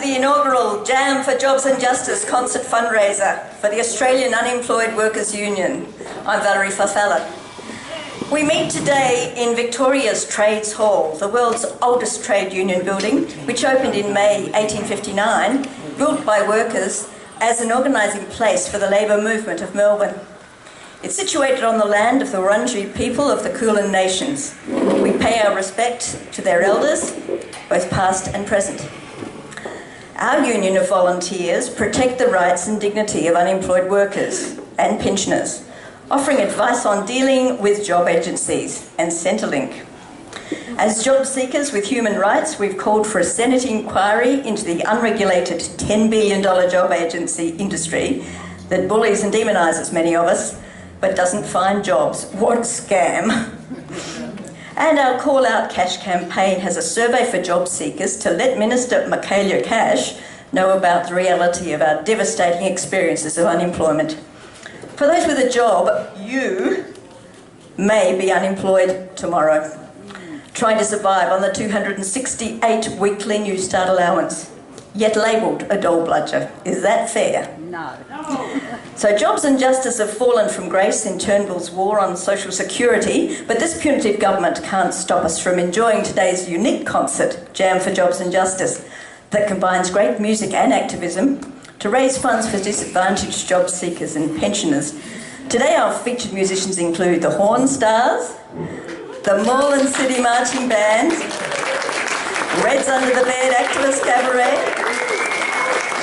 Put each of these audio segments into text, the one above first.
the inaugural Jam for Jobs and Justice concert fundraiser for the Australian Unemployed Workers Union. I'm Valerie Farfalla. We meet today in Victoria's Trades Hall, the world's oldest trade union building, which opened in May 1859, built by workers as an organising place for the labour movement of Melbourne. It's situated on the land of the Wurundjeri people of the Kulin Nations. We pay our respect to their elders, both past and present. Our union of volunteers protect the rights and dignity of unemployed workers and pensioners, offering advice on dealing with job agencies and Centrelink. As job seekers with human rights, we've called for a Senate inquiry into the unregulated $10 billion job agency industry that bullies and demonises many of us, but doesn't find jobs. What a scam. And our Call Out Cash campaign has a survey for job seekers to let Minister Michaelia Cash know about the reality of our devastating experiences of unemployment. For those with a job, you may be unemployed tomorrow, trying to survive on the 268 weekly New Start allowance, yet labelled a dole bludger. Is that fair? No. So jobs and justice have fallen from grace in Turnbull's war on social security, but this punitive government can't stop us from enjoying today's unique concert, Jam for Jobs and Justice, that combines great music and activism to raise funds for disadvantaged job seekers and pensioners. Today our featured musicians include the Horn Stars, the Moreland City Marching Band, Reds Under the Bed Activist Cabaret,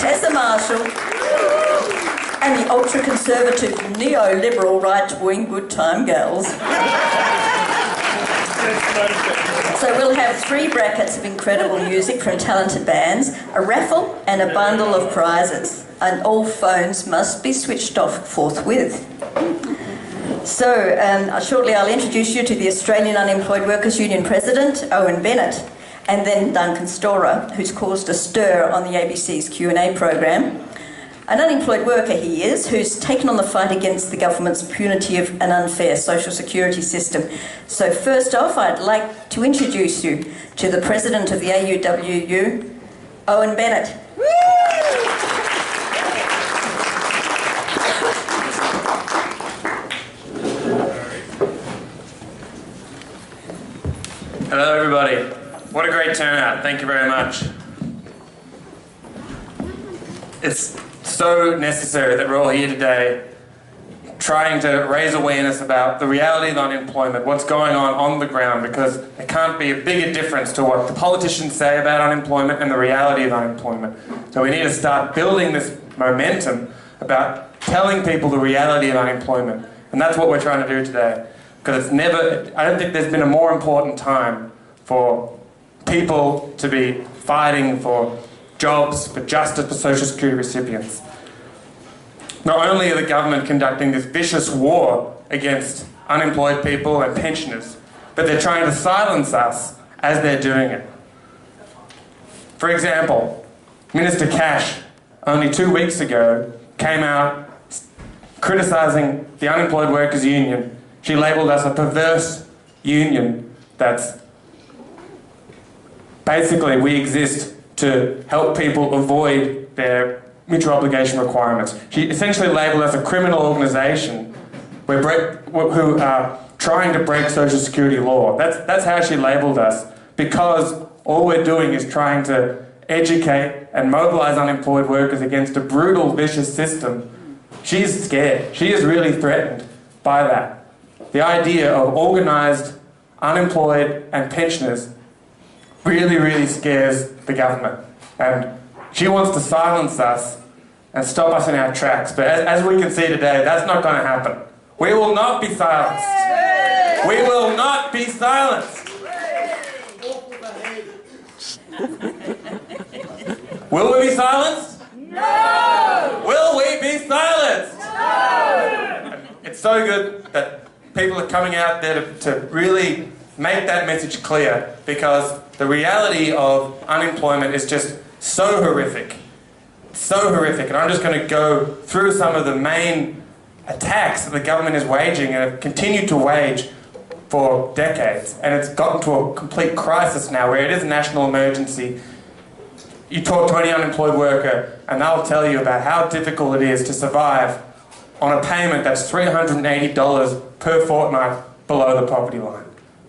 Tessa Marshall, and the ultra-conservative neoliberal right-wing Good Time Gals. So we'll have 3 brackets of incredible music from talented bands, a raffle and a bundle of prizes, and all phones must be switched off forthwith. So shortly I'll introduce you to the Australian Unemployed Workers Union President, Owen Bennett, and then Duncan Storer, who's caused a stir on the ABC's Q&A program. An unemployed worker he is, who's taken on the fight against the government's punitive and unfair social security system. So first off, I'd like to introduce you to the President of the AUWU, Owen Bennett. Hello everybody. What a great turnout. Thank you very much. It's so necessary that we're all here today trying to raise awareness about the reality of unemployment, what's going on the ground, because there can't be a bigger difference to what the politicians say about unemployment and the reality of unemployment. So we need to start building this momentum about telling people the reality of unemployment. And that's what we're trying to do today. Because I don't think there's been a more important time for people to be fighting for jobs, for justice for social security recipients. Not only are the government conducting this vicious war against unemployed people and pensioners, but they're trying to silence us as they're doing it. For example, Minister Cash, only 2 weeks ago, came out criticising the Unemployed Workers Union. She labelled us a perverse union that's basically we exist to help people avoid their mutual obligation requirements. She essentially labelled us a criminal organisation who are trying to break social security law. That's how she labelled us, because all we're doing is trying to educate and mobilise unemployed workers against a brutal, vicious system. She's scared. She is really threatened by that. The idea of organised, unemployed and pensioners really, really scares the government. And she wants to silence us and stop us in our tracks. But as we can see today, that's not going to happen. We will not be silenced. We will not be silenced. Will we be silenced? No! Will we be silenced? No! It's so good that people are coming out there to really make that message clear, because the reality of unemployment is just so horrific. So horrific. And I'm just going to go through some of the main attacks that the government is waging and have continued to wage for decades. And it's gotten to a complete crisis now where it is a national emergency. You talk to any unemployed worker and they'll tell you about how difficult it is to survive on a payment that's $380 per fortnight below the poverty line.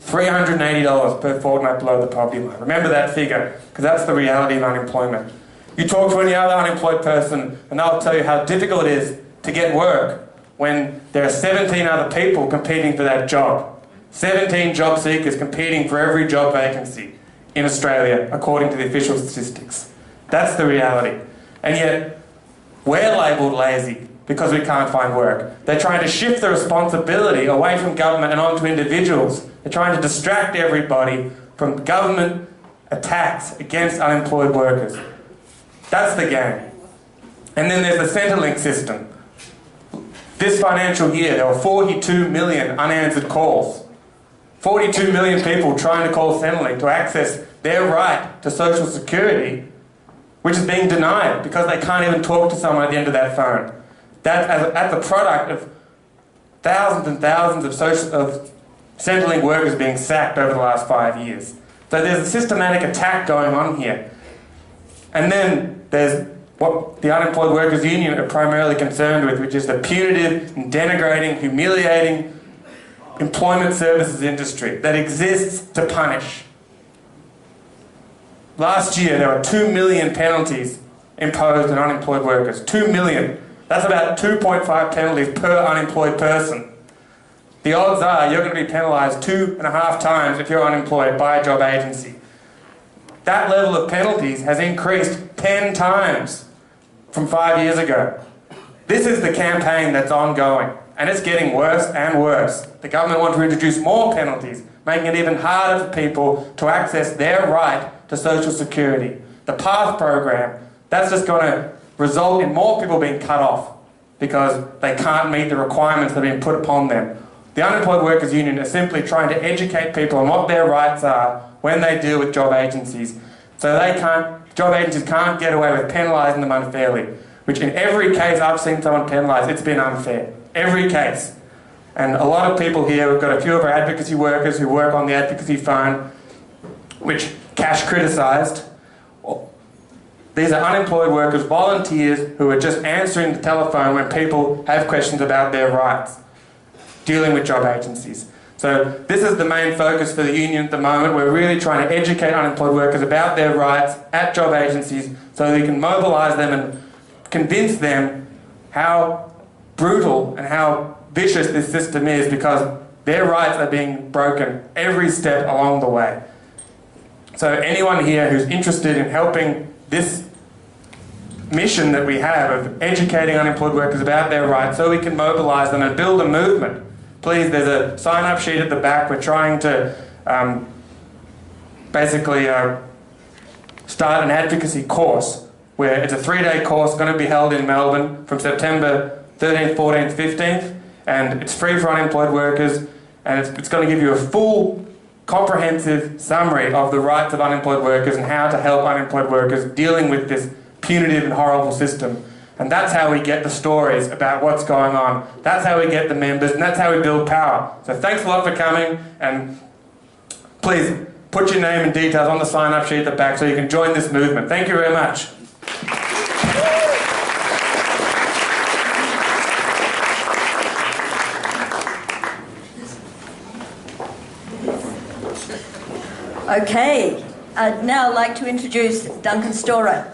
$380 per fortnight below the poverty line. Remember that figure, because that's the reality of unemployment. You talk to any other unemployed person and they'll tell you how difficult it is to get work when there are 17 other people competing for that job. 17 job seekers competing for every job vacancy in Australia, according to the official statistics. That's the reality. And yet, we're labelled lazy because we can't find work. They're trying to shift the responsibility away from government and onto individuals. They're trying to distract everybody from government attacks against unemployed workers. That's the game. And then there's the Centrelink system. This financial year, there were 42 million unanswered calls. 42 million people trying to call Centrelink to access their right to social security, which is being denied because they can't even talk to someone at the end of that phone. That's a product of thousands and thousands of Centrelink workers being sacked over the last 5 years. So there's a systematic attack going on here. And then there's what the Unemployed Workers Union are primarily concerned with, which is the punitive and denigrating, humiliating employment services industry that exists to punish. Last year there were 2 million penalties imposed on unemployed workers. 2 million. That's about 2.5 penalties per unemployed person. The odds are you're going to be penalised 2.5 times if you're unemployed by a job agency. That level of penalties has increased 10 times from 5 years ago. This is the campaign that's ongoing, and it's getting worse and worse. The government wants to introduce more penalties, making it even harder for people to access their right to social security. The PATH program, that's just going to result in more people being cut off because they can't meet the requirements that have been put upon them. The Unemployed Workers Union is simply trying to educate people on what their rights are when they deal with job agencies. So job agencies can't get away with penalising them unfairly, which in every case I've seen someone penalised, it's been unfair. Every case. And a lot of people here, we've got a few of our advocacy workers who work on the advocacy phone, which Cash criticised. These are unemployed workers, volunteers, who are just answering the telephone when people have questions about their rights, dealing with job agencies. So this is the main focus for the union at the moment. We're really trying to educate unemployed workers about their rights at job agencies so they can mobilise them and convince them how brutal and how vicious this system is, because their rights are being broken every step along the way. So anyone here who's interested in helping this mission that we have of educating unemployed workers about their rights so we can mobilise them and build a movement, please, there's a sign-up sheet at the back. We're trying to basically start an advocacy course where it's a 3-day course going to be held in Melbourne from September 13th, 14th, 15th, and it's free for unemployed workers, and it's going to give you a full, comprehensive summary of the rights of unemployed workers and how to help unemployed workers dealing with this punitive and horrible system. And that's how we get the stories about what's going on. That's how we get the members, and that's how we build power. So thanks a lot for coming, and please put your name and details on the sign-up sheet at the back so you can join this movement. Thank you very much. Okay, I'd now like to introduce Duncan Storer.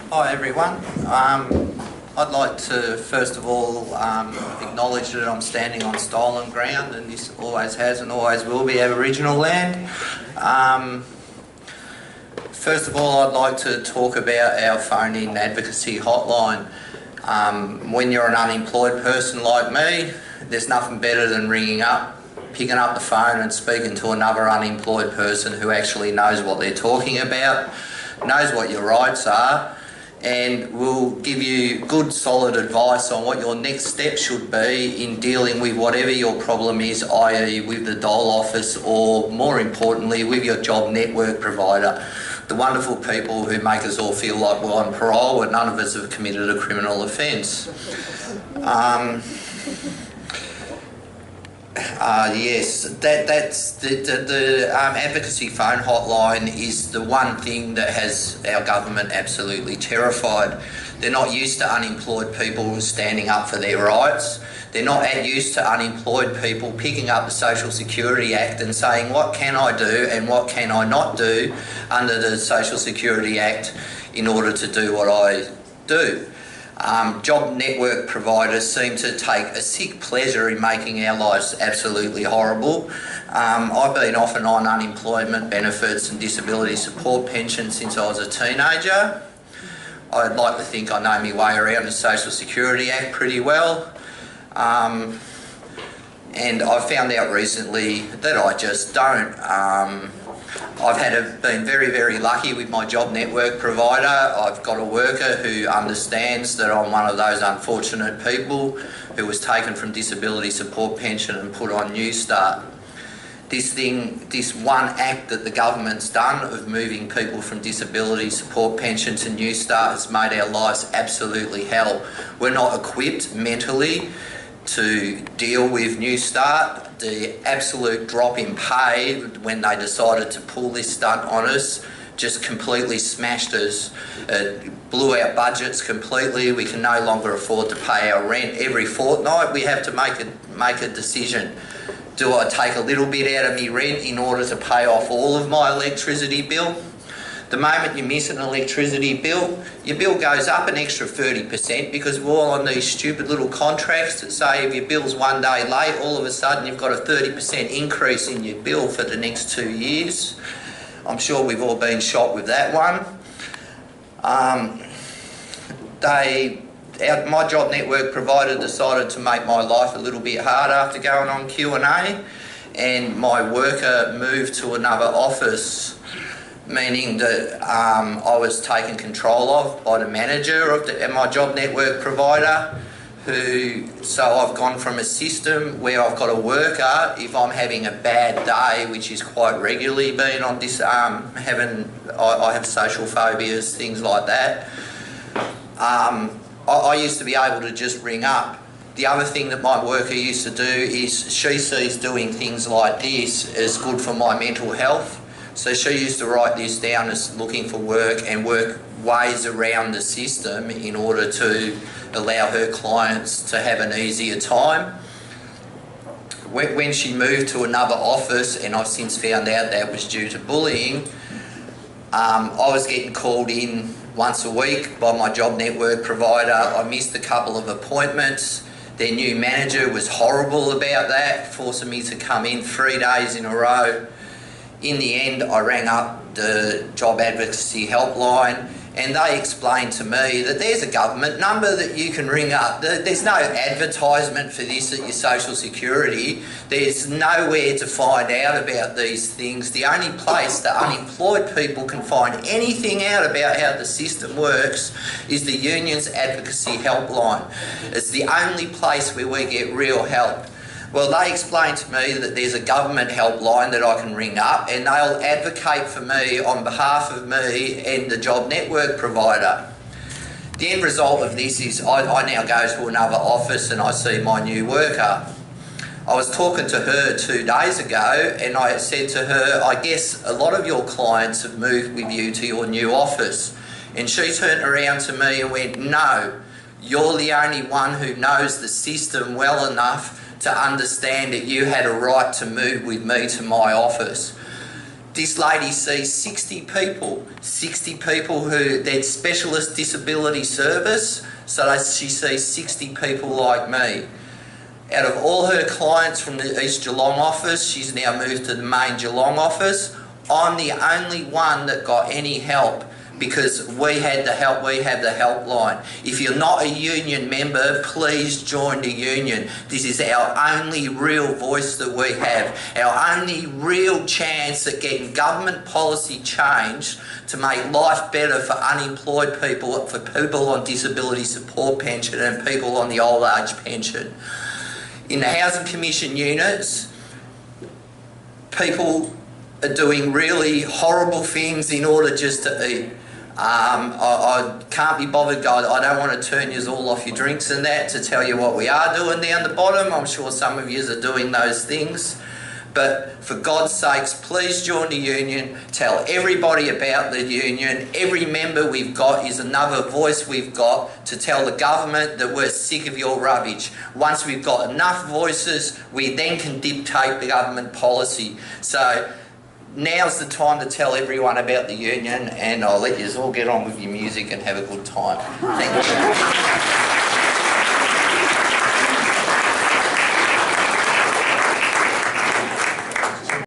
Hi everyone. I'd like to first of all acknowledge that I'm standing on stolen ground, and this always has and always will be Aboriginal land. First of all, I'd like to talk about our phone-in advocacy hotline. When you're an unemployed person like me, there's nothing better than ringing up, picking up the phone and speaking to another unemployed person who actually knows what they're talking about, knows what your rights are, and will give you good solid advice on what your next step should be in dealing with whatever your problem is, i.e. with the dole office, or more importantly with your job network provider. The wonderful people who make us all feel like we're on parole but none of us have committed a criminal offence. Yes, that's the advocacy phone hotline is the one thing that has our government absolutely terrified. They're not used to unemployed people standing up for their rights. They're not used to unemployed people picking up the Social Security Act and saying, what can I do and what can I not do under the Social Security Act in order to do what I do. Job network providers seem to take a sick pleasure in making our lives absolutely horrible. I've been off and on unemployment benefits and disability support pensions since I was a teenager. I'd like to think I know my way around the Social Security Act pretty well. And I found out recently that I just don't. I've been very, very lucky with my job network provider. I've got a worker who understands that I'm one of those unfortunate people who was taken from disability support pension and put on Newstart. This one act that the government's done of moving people from disability support pension to Newstart has made our lives absolutely hell. We're not equipped mentally to deal with Newstart. The absolute drop in pay when they decided to pull this stunt on us just completely smashed us. It blew our budgets completely. We can no longer afford to pay our rent. Every fortnight we have to make a decision. Do I take a little bit out of my rent in order to pay off all of my electricity bill? The moment you miss an electricity bill, your bill goes up an extra 30% because we're all on these stupid little contracts that say if your bill's one day late, all of a sudden you've got a 30% increase in your bill for the next 2 years. I'm sure we've all been shot with that one. My job network provider decided to make my life a little bit harder after going on Q&A, and my worker moved to another office, meaning that I was taken control of by the manager of my job network provider, so I've gone from a system where I've got a worker, if I'm having a bad day, which is quite regularly being on this, I have social phobias, things like that. I used to be able to just ring up. The other thing that my worker used to do is she sees doing things like this as good for my mental health. So she used to write this down as looking for work and work ways around the system in order to allow her clients to have an easier time. When she moved to another office, and I've since found out that was due to bullying, I was getting called in once a week by my job network provider. I missed a couple of appointments. Their new manager was horrible about that, forcing me to come in 3 days in a row. In the end, I rang up the job advocacy helpline, and they explained to me that there's a government number that you can ring up. There's no advertisement for this at your Social Security. There's nowhere to find out about these things. The only place that unemployed people can find anything out about how the system works is the union's advocacy helpline. It's the only place where we get real help. Well, they explained to me that there's a government helpline that I can ring up and they'll advocate for me on behalf of me and the job network provider. The end result of this is I now go to another office and I see my new worker. I was talking to her 2 days ago and I said to her, I guess a lot of your clients have moved with you to your new office. And she turned around to me and went, no, you're the only one who knows the system well enough to understand that you had a right to move with me to my office. This lady sees 60 people who, they're specialist disability service, so she sees 60 people like me. Out of all her clients from the East Geelong office, she's now moved to the main Geelong office. I'm the only one that got any help because we have the helpline. If you're not a union member, please join the union. This is our only real voice that we have, our only real chance at getting government policy changed to make life better for unemployed people, for people on disability support pension and people on the old age pension. In the Housing Commission units, people are doing really horrible things in order just to eat. I can't be bothered, guys. I don't want to turn you all off your drinks and that to tell you what we are doing down the bottom. I'm sure some of you are doing those things. But for God's sakes, please join the union. Tell everybody about the union. Every member we've got is another voice we've got to tell the government that we're sick of your rubbish. Once we've got enough voices, we then can dictate the government policy. So now's the time to tell everyone about the union, and I'll let you all get on with your music and have a good time. Thank you.